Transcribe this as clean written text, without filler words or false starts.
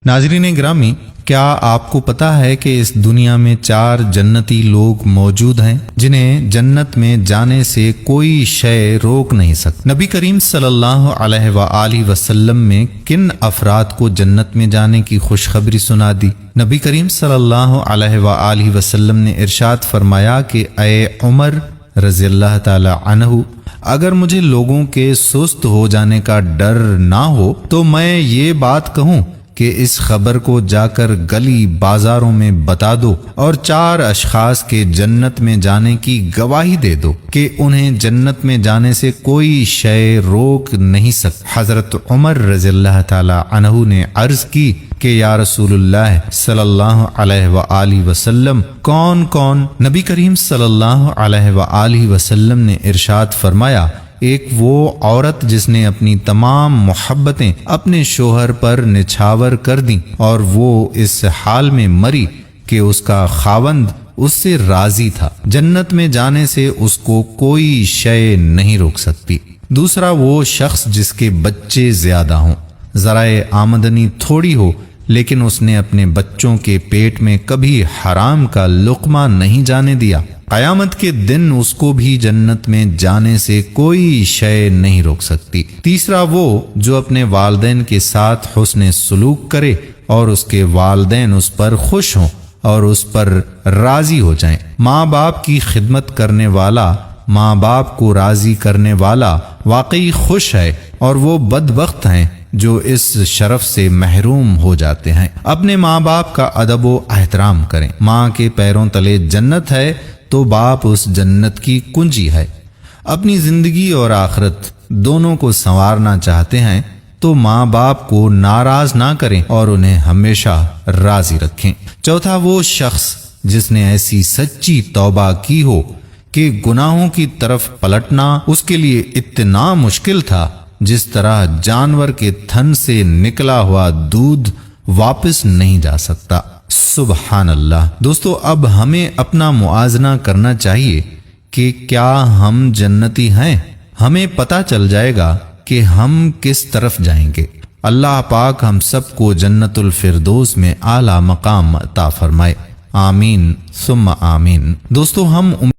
ناظرین گرامی، کیا آپ کو پتا ہے کہ اس دنیا میں 4 جنتی لوگ موجود ہیں جنہیں جنت میں جانے سے کوئی شے روک نہیں سکتی؟ نبی کریم صلی اللہ علیہ وآلہ وسلم میں کن افراد کو جنت میں جانے کی خوشخبری سنا دی؟ نبی کریم صلی اللہ علیہ وآلہ وسلم نے ارشاد فرمایا کہ اے عمر رضی اللہ تعالی عنہ، اگر مجھے لوگوں کے سست ہو جانے کا ڈر نہ ہو تو میں یہ بات کہوں کہ اس خبر کو جا کر گلی بازاروں میں بتا دو اور 4 اشخاص کے جنت میں جانے کی گواہی دے دو کہ انہیں جنت میں جانے سے کوئی شے روک نہیں سکتا۔ حضرت عمر رضی اللہ تعالی عنہ نے عرض کی کہ یا رسول اللہ صلی اللہ علیہ وآلہ وسلم، کون کون؟ نبی کریم صلی اللہ علیہ وآلہ وسلم نے ارشاد فرمایا، ایک وہ عورت جس نے اپنی تمام محبتیں اپنے شوہر پر نچھاور کر دیں اور وہ اس حال میں مری کہ اس کا خاوند اس سے راضی تھا، جنت میں جانے سے اس کو کوئی شے نہیں روک سکتی۔ دوسرا وہ شخص جس کے بچے زیادہ ہوں، ذرائع آمدنی تھوڑی ہو، لیکن اس نے اپنے بچوں کے پیٹ میں کبھی حرام کا لقمہ نہیں جانے دیا، قیامت کے دن اس کو بھی جنت میں جانے سے کوئی شے نہیں روک سکتی۔ تیسرا وہ جو اپنے والدین کے ساتھ حسن سلوک کرے اور اس کے والدین اس پر خوش ہوں اور اس پر راضی ہو جائیں۔ ماں باپ کی خدمت کرنے والا، ماں باپ کو راضی کرنے والا واقعی خوش ہے، اور وہ بدبخت ہیں جو اس شرف سے محروم ہو جاتے ہیں۔ اپنے ماں باپ کا ادب و احترام کریں۔ ماں کے پیروں تلے جنت ہے تو باپ اس جنت کی کنجی ہے۔ اپنی زندگی اور آخرت دونوں کو سنوارنا چاہتے ہیں تو ماں باپ کو ناراض نہ کریں اور انہیں ہمیشہ راضی رکھیں۔ چوتھا وہ شخص جس نے ایسی سچی توبہ کی ہو کہ گناہوں کی طرف پلٹنا اس کے لیے اتنا مشکل تھا جس طرح جانور کے تھن سے نکلا ہوا دودھ واپس نہیں جا سکتا۔ سبحان اللہ۔ دوستو، اب ہمیں اپنا موازنہ کرنا چاہیے کہ کیا ہم جنتی ہیں؟ ہمیں پتہ چل جائے گا کہ ہم کس طرف جائیں گے۔ اللہ پاک ہم سب کو جنت الفردوس میں اعلیٰ مقام عطا فرمائے۔ آمین ثم آمین۔ دوستو، ہم